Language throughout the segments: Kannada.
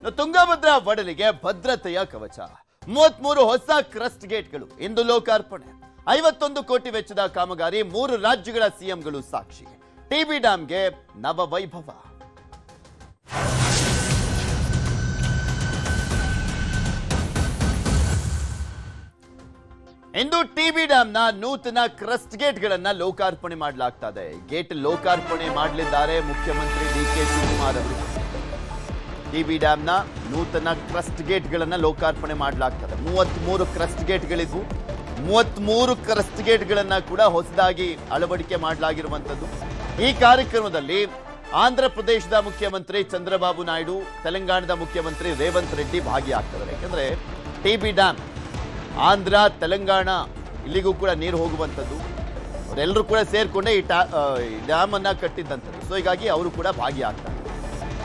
ತುಂಗಭದ್ರಾ ಒಡಲಿಗೆ ಭದ್ರತೆಯ ಕವಚ 33 ಹೊಸ ಕ್ರಸ್ಟ್ ಗೇಟ್ಗಳು ಇಂದು ಲೋಕಾರ್ಪಣೆ 51 ಕೋಟಿ ವೆಚ್ಚದ ಕಾಮಗಾರಿ 3 ರಾಜ್ಯಗಳ ಸಿಎಂಗಳು ಸಾಕ್ಷಿ ಟಿಬಿ ಡ್ಯಾಂಗೆ ನವ ವೈಭವ ಇಂದು ಟಿಬಿ ಡ್ಯಾಂನ ನೂತನ ಕ್ರಸ್ಟ್ ಗೇಟ್ಗಳನ್ನು ಲೋಕಾರ್ಪಣೆ ಮಾಡಲಾಗ್ತದೆ ಗೇಟ್ ಲೋಕಾರ್ಪಣೆ ಮಾಡಲಿದ್ದಾರೆ ಮುಖ್ಯಮಂತ್ರಿ ಡಿಕೆ ಶಿವಕುಮಾರ್ ಅವರು ಟಿಬಿ ಡ್ಯಾಂನ ನೂತನ ಕ್ರಸ್ಟ್ ಗೇಟ್ಗಳನ್ನು ಲೋಕಾರ್ಪಣೆ ಮಾಡಲಾಗ್ತದೆ 33 ಕ್ರಸ್ಟ್ ಗೇಟ್ಗಳಿದ್ವು 33 ಕ್ರಸ್ಟ್ ಗೇಟ್ಗಳನ್ನು ಕೂಡ ಹೊಸದಾಗಿ ಅಳವಡಿಕೆ ಮಾಡಲಾಗಿರುವಂಥದ್ದು ಈ ಕಾರ್ಯಕ್ರಮದಲ್ಲಿ ಆಂಧ್ರ ಪ್ರದೇಶದ ಮುಖ್ಯಮಂತ್ರಿ ಚಂದ್ರಬಾಬು ನಾಯ್ಡು ತೆಲಂಗಾಣದ ಮುಖ್ಯಮಂತ್ರಿ ರೇವಂತ್ ರೆಡ್ಡಿ ಭಾಗಿಯಾಗ್ತಾರೆ ಯಾಕಂದ್ರೆ ಟಿಬಿ ಡ್ಯಾಮ್ ಆಂಧ್ರ ತೆಲಂಗಾಣ ಇಲ್ಲಿಗೂ ಕೂಡ ನೀರು ಹೋಗುವಂಥದ್ದು ಅವರೆಲ್ಲರೂ ಕೂಡ ಸೇರ್ಕೊಂಡೇ ಈ ಡ್ಯಾಮ್ ಅನ್ನ ಕಟ್ಟಿದ್ದಂಥದ್ದು ಸೊ ಹೀಗಾಗಿ ಅವರು ಕೂಡ ಭಾಗಿಯಾಗ್ತಾರೆ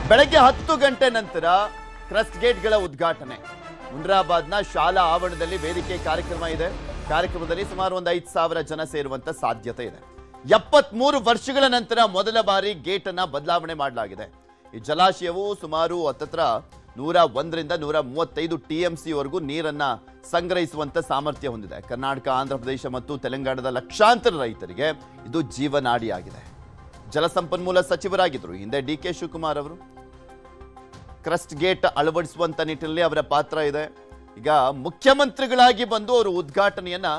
ಬೆಳಗ್ಗೆ 10 ಗಂಟೆ ನಂತರ ಕ್ರಸ್ಟ್ ಗೇಟ್ಗಳ ಉದ್ಘಾಟನೆ ಮುನ್ರಾಬಾದ್ನ ಶಾಲಾ ಆವರಣದಲ್ಲಿ ವೇದಿಕೆ ಕಾರ್ಯಕ್ರಮ ಇದೆ ಕಾರ್ಯಕ್ರಮದಲ್ಲಿ ಸುಮಾರು 5,000 ಜನ ಸೇರುವಂತ ಸಾಧ್ಯತೆ ಇದೆ 73 ವರ್ಷಗಳ ನಂತರ ಮೊದಲ ಬಾರಿ ಗೇಟ್ ಅನ್ನ ಬದಲಾವಣೆ ಮಾಡಲಾಗಿದೆ ಈ ಜಲಾಶಯವು ಸುಮಾರು ಹತ್ತತ್ರ 101ರಿಂದ 135 TMC ವರೆಗೂ ನೀರನ್ನ ಸಂಗ್ರಹಿಸುವಂತ ಸಾಮರ್ಥ್ಯ ಹೊಂದಿದೆ ಕರ್ನಾಟಕ ಆಂಧ್ರ ಪ್ರದೇಶ ಮತ್ತು ತೆಲಂಗಾಣದ ಲಕ್ಷಾಂತರ ರೈತರಿಗೆ ಇದು ಜೀವನಾಡಿಯಾಗಿದೆ ಜಲಸಂಪನ್ಮೂಲ ಸಚಿವರಾಗಿದ್ದರು ಹಿಂದೆ ಡಿಕೆ ಶಿವಕುಮಾರ್ ಅವರು ಕ್ರಸ್ಟ್ ಗೇಟ್ ಅಳವಡಿಸುವಂತ ನಿಟ್ಟಿನಲ್ಲಿ ಅವರ ಪಾತ್ರ ಇದೆ ಈಗ ಮುಖ್ಯಮಂತ್ರಿಗಳಾಗಿ ಬಂದು ಅವರು ಉದ್ಘಾಟನೆಯನ್ನ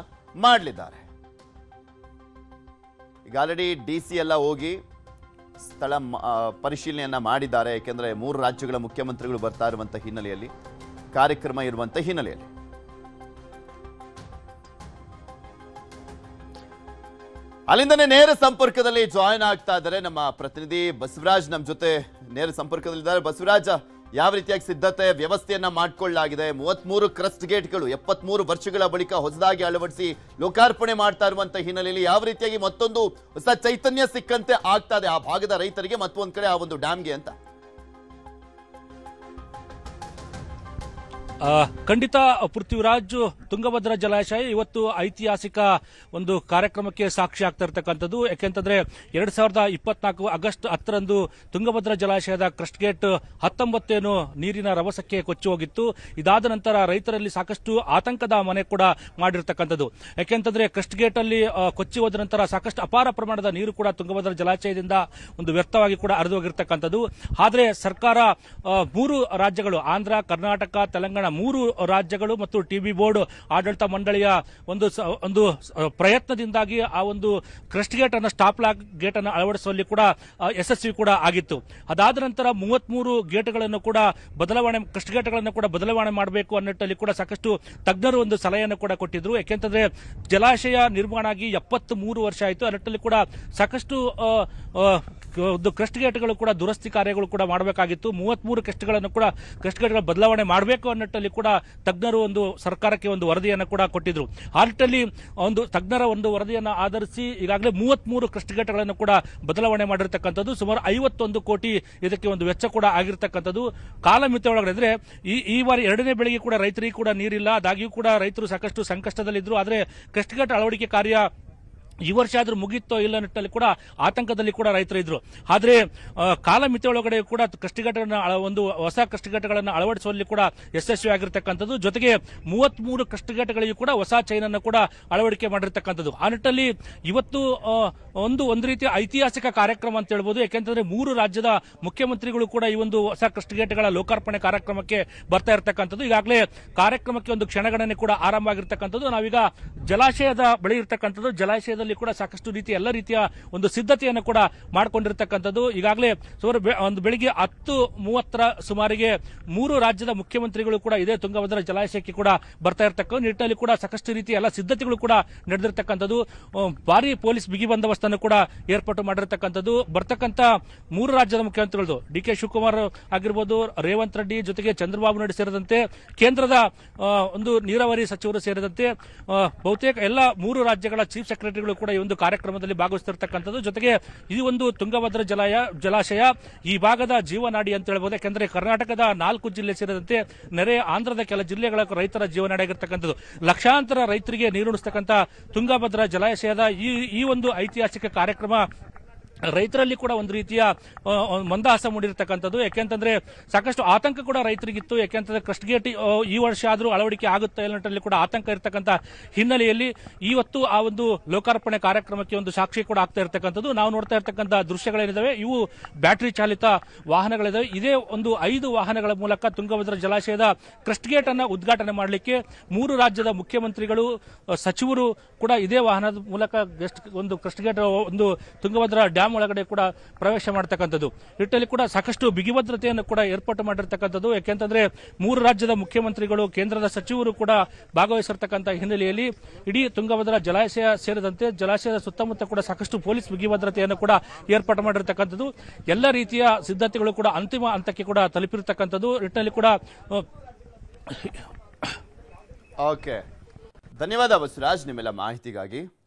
ಮಾಡಲಿದ್ದಾರೆ ಈಗ ಆಲ್ರೆಡಿ DC ಎಲ್ಲ ಹೋಗಿ ಸ್ಥಳ ಪರಿಶೀಲನೆಯನ್ನ ಮಾಡಿದ್ದಾರೆ ಯಾಕೆಂದ್ರೆ 3 ರಾಜ್ಯಗಳ ಮುಖ್ಯಮಂತ್ರಿಗಳು ಬರ್ತಾ ಇರುವಂತ ಹಿನ್ನೆಲೆಯಲ್ಲಿ ಕಾರ್ಯಕ್ರಮ ಇರುವಂತ ಹಿನ್ನೆಲೆಯಲ್ಲಿ ಅಲ್ಲಿಂದನೇ ನೇರ ಸಂಪರ್ಕದಲ್ಲಿ ಜಾಯಿನ್ ಆಗ್ತಾ ಇದ್ದಾರೆ ನಮ್ಮ ಪ್ರತಿನಿಧಿ ಬಸವರಾಜ್ ನಮ್ಮ ಜೊತೆ ನೇರ ಸಂಪರ್ಕದಲ್ಲಿದ್ದಾರೆ ಬಸವರಾಜ್ ಯಾವ ರೀತಿಯಾಗಿ ಸಿದ್ಧತೆ ವ್ಯವಸ್ಥೆಯನ್ನ ಮಾಡಿಕೊಳ್ಳಲಾಗಿದೆ 33 ಕ್ರಸ್ಟ್ ಗೇಟ್ಗಳು 73 ವರ್ಷಗಳ ಬಳಿಕ ಹೊಸದಾಗಿ ಅಳವಡಿಸಿ ಲೋಕಾರ್ಪಣೆ ಮಾಡ್ತಾ ಇರುವಂತ ಹಿನ್ನೆಲೆಯಲ್ಲಿ ಯಾವ ರೀತಿಯಾಗಿ ಮತ್ತೊಂದು ಹೊಸ ಚೈತನ್ಯ ಸಿಕ್ಕಂತೆ ಆಗ್ತಾ ಇದೆ ಆ ಭಾಗದ ರೈತರಿಗೆ ಮತ್ತೊಂದು ಕಡೆ ಆ ಒಂದು ಡ್ಯಾಮ್ಗೆ ಅಂತ ಖಂಡಿತ ಪೃಥ್ವಿರಾಜ್ ತುಂಗಭದ್ರಾ ಜಲಾಶಯ ಇವತ್ತು ಐತಿಹಾಸಿಕ ಒಂದು ಕಾರ್ಯಕ್ರಮಕ್ಕೆ ಸಾಕ್ಷಿ ಆಗ್ತಾ ಇರತಕ್ಕಂಥದ್ದು ಯಾಕೆಂತಂದ್ರೆ 2024 ಆಗಸ್ಟ್ 10ರಂದು ತುಂಗಭದ್ರಾ ಜಲಾಶಯದ ಕ್ರಸ್ಟ್ ಗೇಟ್ 19 ನೀರಿನ ರಭಸಕ್ಕೆ ಕೊಚ್ಚಿ ಹೋಗಿತ್ತು ಇದಾದ ನಂತರ ರೈತರಲ್ಲಿ ಸಾಕಷ್ಟು ಆತಂಕದ ಮನೆ ಕೂಡ ಮಾಡಿರ್ತಕ್ಕಂಥದ್ದು ಯಾಕೆಂತಂದ್ರೆ ಕ್ರಸ್ಟ್ ಗೇಟ್ ಅಲ್ಲಿ ಕೊಚ್ಚಿ ಹೋದ ನಂತರ ಸಾಕಷ್ಟು ಅಪಾರ ಪ್ರಮಾಣದ ನೀರು ಕೂಡ ತುಂಗಭದ್ರಾ ಜಲಾಶಯದಿಂದ ಒಂದು ವ್ಯರ್ಥವಾಗಿ ಕೂಡ ಹರಿದು ಹೋಗಿರ್ತಕ್ಕಂಥದ್ದು ಆದರೆ ಸರ್ಕಾರ 3 ರಾಜ್ಯಗಳು ಆಂಧ್ರ ಕರ್ನಾಟಕ ತೆಲಂಗಾಣ 3 ರಾಜ್ಯಗಳು ಮತ್ತು ಟಿಬಿ ಬೋರ್ಡ್ ಆಡಳಿತ ಮಂಡಳಿಯ ಒಂದು ಪ್ರಯತ್ನದಿಂದಾಗಿ ಆ ಒಂದು ಕ್ರಸ್ಟ್ ಗೇಟ್ ಅನ್ನು ಸ್ಟಾಪ್ ಲಾಕ್ ಗೇಟ್ ಅನ್ನು ಅಳವಡಿಸುವಲ್ಲಿ ಕೂಡ ಯಶಸ್ವಿ ಕೂಡ ಆಗಿತ್ತು ಅದಾದ ನಂತರ 33 ಗೇಟ್ಗಳನ್ನು ಕೂಡ ಕ್ರಸ್ಟ್ ಗೇಟ್ಗಳನ್ನು ಕೂಡ ಬದಲಾವಣೆ ಮಾಡಬೇಕು ಅನ್ನೋ ನಿಟ್ಟಿನಲ್ಲಿ ಕೂಡ ಸಾಕಷ್ಟು ತಜ್ಞರು ಒಂದು ಸಲಹೆಯನ್ನು ಕೂಡ ಕೊಟ್ಟಿದ್ರು ಯಾಕೆಂತಂದ್ರೆ ಜಲಾಶಯ ನಿರ್ಮಾಣ ಆಗಿ 73 ವರ್ಷ ಆಯಿತು ಆ ನಿಟ್ಟಿನಲ್ಲಿ ಕೂಡ ಸಾಕಷ್ಟು ಒಂದು ಕ್ರಸ್ಟ್ ಗೇಟ್ಗಳು ಕೂಡ ದುರಸ್ತಿ ಕಾರ್ಯಗಳು ಕೂಡ ಮಾಡಬೇಕಾಗಿತ್ತು 33 ಕ್ರಸ್ಟ್ ಗೇಟ್ಗಳ ಬದಲಾವಣೆ ಮಾಡಬೇಕು ಅನ್ನೋ ನಿಟ್ಟಿನಲ್ಲಿ ಕೂಡ ತಜ್ಞರು ಒಂದು ಸರ್ಕಾರಕ್ಕೆ ಒಂದು ವರದಿಯನ್ನು ಕೂಡ ಕೊಟ್ಟಿದ್ರು ಆ ನಿಟ್ಟಿನಲ್ಲಿ ಒಂದು ತಜ್ಞರ ಒಂದು ವರದಿಯನ್ನು ಆಧರಿಸಿ ಈಗಾಗಲೇ 33 ಕ್ರಸ್ಟ್ ಗೇಟ್ಗಳನ್ನು ಕೂಡ ಬದಲಾವಣೆ ಮಾಡಿರ್ತಕ್ಕಂಥದ್ದು ಸುಮಾರು 51 ಕೋಟಿ ಇದಕ್ಕೆ ಒಂದು ವೆಚ್ಚ ಕೂಡ ಆಗಿರ್ತಕ್ಕಂಥದ್ದು ಕಾಲಮಿತಿ ಒಳಗಡೆ ಅಂದ್ರೆ ಈ ಬಾರಿ 2ನೇ ಬೆಳೆಗೆ ಕೂಡ ರೈತರಿಗೆ ಕೂಡ ನೀರಿಲ್ಲ ಆದಾಗ್ಯೂ ಕೂಡ ರೈತರು ಸಾಕಷ್ಟು ಸಂಕಷ್ಟದಲ್ಲಿದ್ರು ಆದರೆ ಕ್ರಸ್ಟ್ ಗೇಟ್ ಅಳವಡಿಕೆ ಕಾರ್ಯ ಈ ವರ್ಷ ಆದ್ರೂ ಮುಗಿತ್ತೋ ಇಲ್ಲ ನಿಟ್ಟಿನಲ್ಲಿ ಕೂಡ ಆತಂಕದಲ್ಲಿ ಕೂಡ ರೈತರು ಇದ್ರು ಆದ್ರೆ ಕಾಲಮಿತಿ ಒಳಗಡೆ ಕೂಡ ಕ್ರಸ್ಟ್ ಗೇಟ್ಗಳನ್ನು ಒಂದು ಹೊಸ ಕ್ರಸ್ಟ್ ಗೇಟ್ಗಳನ್ನು ಅಳವಡಿಸುವಲ್ಲಿ ಕೂಡ ಯಶಸ್ವಿ ಆಗಿರ್ತಕ್ಕಂಥದ್ದು ಜೊತೆಗೆ 33 ಕ್ರಸ್ಟ್ ಗೇಟ್ಗಳಿಗೆ ಕೂಡ ಹೊಸ ಚೈನ್ ಅನ್ನು ಕೂಡ ಅಳವಡಿಕೆ ಮಾಡಿರ್ತಕ್ಕಂಥದ್ದು ಆ ನಿಟ್ಟಿನಲ್ಲಿ ಇವತ್ತು ಒಂದು ರೀತಿಯ ಐತಿಹಾಸಿಕ ಕಾರ್ಯಕ್ರಮ ಅಂತ ಹೇಳ್ಬೋದು ಯಾಕೆಂತಂದ್ರೆ 3 ರಾಜ್ಯದ ಮುಖ್ಯಮಂತ್ರಿಗಳು ಕೂಡ ಈ ಒಂದು ಹೊಸ ಕ್ರಸ್ಟ್ ಗೇಟ್ಗಳ ಲೋಕಾರ್ಪಣೆ ಕಾರ್ಯಕ್ರಮಕ್ಕೆ ಬರ್ತಾ ಇರತಕ್ಕಂಥದ್ದು ಈಗಾಗಲೇ ಕಾರ್ಯಕ್ರಮಕ್ಕೆ ಒಂದು ಕ್ಷಣಗಣನೆ ಕೂಡ ಆರಂಭ ಆಗಿರ್ತಕ್ಕಂಥದ್ದು ನಾವೀಗ ಜಲಾಶಯದ ಬಳಿ ಇರತಕ್ಕಂಥದ್ದು ಜಲಾಶಯದ ಕೂಡ ಸಾಕಷ್ಟು ರೀತಿಯ ಎಲ್ಲ ರೀತಿಯ ಒಂದು ಸಿದ್ಧತೆಯನ್ನು ಕೂಡ ಮಾಡಿಕೊಂಡಿರತಕ್ಕಂಥದ್ದು ಈಗಾಗಲೇ ಒಂದು ಬೆಳಿಗ್ಗೆ 10:30 ಸುಮಾರಿಗೆ 3 ರಾಜ್ಯದ ಮುಖ್ಯಮಂತ್ರಿಗಳು ಕೂಡ ಇದೇ ತುಂಗಭದ್ರಾ ಜಲಾಶಯಕ್ಕೆ ಕೂಡ ಬರ್ತಾ ಇರತಕ್ಕ ನಿಟ್ಟಿನಲ್ಲಿ ಕೂಡ ಸಾಕಷ್ಟು ರೀತಿಯ ಎಲ್ಲ ಸಿದ್ಧತೆಗಳು ಕೂಡ ನಡೆದಿರತಕ್ಕಂಥದ್ದು ಭಾರಿ ಪೊಲೀಸ್ ಬಿಗಿ ಬಂದೋಬಸ್ತನ್ನು ಕೂಡ ಏರ್ಪಾಟು ಮಾಡಿರತಕ್ಕಂಥದ್ದು ಬರ್ತಕ್ಕಂಥ 3 ರಾಜ್ಯದ ಮುಖ್ಯಮಂತ್ರಿಗಳು ಡಿಕೆ ಶಿವಕುಮಾರ್ ಆಗಿರ್ಬೋದು ರೇವಂತ್ ರೆಡ್ಡಿ ಜೊತೆಗೆ ಚಂದ್ರಬಾಬು ನಾಯ್ಡು ಸೇರಿದಂತೆ ಕೇಂದ್ರದ ಒಂದು ನೀರಾವರಿ ಸಚಿವರು ಸೇರಿದಂತೆ ಬಹುತೇಕ ಎಲ್ಲ 3 ರಾಜ್ಯಗಳ ಚೀಫ್ ಸೆಕ್ರೆಟರಿಗಳು ಕೂಡ ಈ ಒಂದು ಕಾರ್ಯಕ್ರಮದಲ್ಲಿ ಭಾಗವಹಿಸುತ್ತಿರತಕ್ಕಂಥದ್ದು ಜೊತೆಗೆ ಇದು ಒಂದು ತುಂಗಭದ್ರಾ ಜಲಾಶಯ ಈ ಭಾಗದ ಜೀವನಾಡಿ ಅಂತ ಹೇಳ್ಬೋದು ಯಾಕಂದ್ರೆ ಕರ್ನಾಟಕದ 4 ಜಿಲ್ಲೆ ಸೇರಿದಂತೆ ನೆರೆ ಆಂಧ್ರದ ಕೆಲ ಜಿಲ್ಲೆಗಳ ರೈತರ ಜೀವನಾಡಿಯಾಗಿರ್ತಕ್ಕಂಥದ್ದು ಲಕ್ಷಾಂತರ ರೈತರಿಗೆ ನೀರುಣಿಸ್ತಕ್ಕಂಥ ತುಂಗಭದ್ರಾ ಜಲಾಶಯದ ಈ ಒಂದು ಐತಿಹಾಸಿಕ ಕಾರ್ಯಕ್ರಮ ರೈತರಲ್ಲಿ ಕೂಡ ಒಂದು ರೀತಿಯ ಮಂದಹಾಸ ಮೂಡಿರತಕ್ಕಂಥದ್ದು. ಯಾಕೆಂತಂದ್ರೆ ಸಾಕಷ್ಟು ಆತಂಕ ಕೂಡ ರೈತರಿಗಿತ್ತು. ಯಾಕೆಂತಂದ್ರೆ ಕ್ರಸ್ಟ್ ಗೇಟ್ ಈ ವರ್ಷ ಆದರೂ ಅಳವಡಿಕೆ ಆಗುತ್ತೆ ಅನ್ನೋದ್ರಲ್ಲಿ ಕೂಡ ಆತಂಕ ಇರತಕ್ಕಂಥ ಹಿನ್ನೆಲೆಯಲ್ಲಿ ಇವತ್ತು ಆ ಒಂದು ಲೋಕಾರ್ಪಣೆ ಕಾರ್ಯಕ್ರಮಕ್ಕೆ ಒಂದು ಸಾಕ್ಷಿ ಕೂಡ ಆಗ್ತಾ ಇರತಕ್ಕಂಥದ್ದು. ನಾವು ನೋಡ್ತಾ ಇರತಕ್ಕಂಥ ದೃಶ್ಯಗಳೇನಿದಾವೆ ಇವು ಬ್ಯಾಟರಿ ಚಾಲಿತ ವಾಹನಗಳಿದಾವೆ. ಇದೇ ಒಂದು 5 ವಾಹನಗಳ ಮೂಲಕ ತುಂಗಭದ್ರಾ ಜಲಾಶಯದ ಕ್ರಸ್ಟ್ ಗೇಟ್ ಅನ್ನ ಉದ್ಘಾಟನೆ ಮಾಡಲಿಕ್ಕೆ 3 ರಾಜ್ಯದ ಮುಖ್ಯಮಂತ್ರಿಗಳು, ಸಚಿವರು ಕೂಡ ಇದೇ ವಾಹನದ ಮೂಲಕ ಒಂದು ಕ್ರಸ್ಟ್ ಗೇಟ್ ಒಂದು ತುಂಗಭದ್ರಾ ಡ್ಯಾಮ್ ಒಳಗಡೆ ಕೂಡ ಪ್ರವೇಶ ಮಾಡತಕ್ಕಂಥದ್ದು. ನಿಟ್ಟಿನಲ್ಲಿ ಕೂಡ ಸಾಕಷ್ಟು ಬಿಗಿ ಭದ್ರತೆಯನ್ನು ಕೂಡ ಏರ್ಪಾಟು ಮಾಡಿರ್ತಕ್ಕಂಥದ್ದು. ಯಾಕೆಂತಂದ್ರೆ 3 ರಾಜ್ಯದ ಮುಖ್ಯಮಂತ್ರಿಗಳು, ಕೇಂದ್ರದ ಸಚಿವರು ಕೂಡ ಭಾಗವಹಿಸಿರ್ತಕ್ಕಂಥ ಹಿನ್ನೆಲೆಯಲ್ಲಿ ಇಡೀ ತುಂಗಭದ್ರಾ ಜಲಾಶಯ ಸೇರಿದಂತೆ ಜಲಾಶಯದ ಸುತ್ತಮುತ್ತ ಕೂಡ ಸಾಕಷ್ಟು ಪೊಲೀಸ್ ಬಿಗಿ ಭದ್ರತೆಯನ್ನು ಕೂಡ ಏರ್ಪಾಟು ಮಾಡಿರ್ತಕ್ಕಂಥದ್ದು. ಎಲ್ಲ ರೀತಿಯ ಸಿದ್ಧತೆಗಳು ಕೂಡ ಅಂತಿಮ ಹಂತಕ್ಕೆ ಕೂಡ ತಲುಪಿರ್ತಕ್ಕಂಥದ್ದು. ನಿಟ್ಟಿನಲ್ಲಿ ಕೂಡ ಓಕೆ, ಧನ್ಯವಾದ ಬಸವರಾಜ್ ನಿಮ್ಮೆಲ್ಲ ಮಾಹಿತಿಗಾಗಿ.